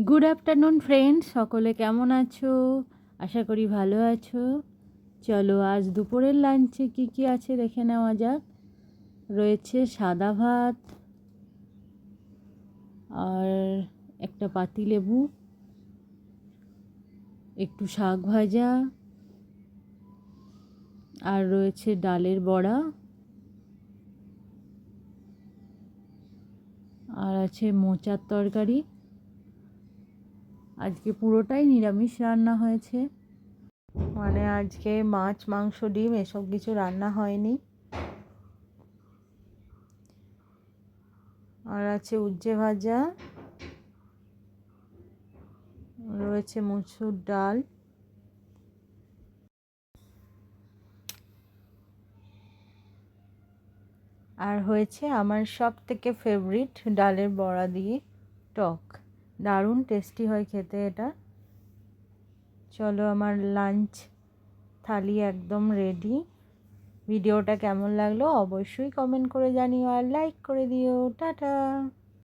Good afternoon friends, সকলে কেমন আছো? আশা করি ভালো আছো। চলো আজ দুপুরের লাঞ্চে কি কি আছে দেখে নেওয়া যাক। রয়েছে সাদা ভাত আর একটা পাতিলেবু, একটু শাক ভাজা, আর রয়েছে ডালের বড়া, আর আছে মোচার তরকারি। আজকে পুরোটাই নিরামিষ রান্না হয়েছে, মানে আজকে মাছ মাংস ডিম এসব কিছু রান্না হয়নি। আর আছে উচ্ছে ভাজা, রয়েছে মসুর ডাল, আর হয়েছে আমার সব থেকে ফেভারিট ডালের বড়া দিয়ে টক। দারুণ টেস্টি হয় খেতে এটা। চলো আমার লাঞ্চ থালি একদম রেডি। ভিডিওটা কেমন লাগলো অবশ্যই কমেন্ট করে জানিও আর লাইক করে দিও। টাটা।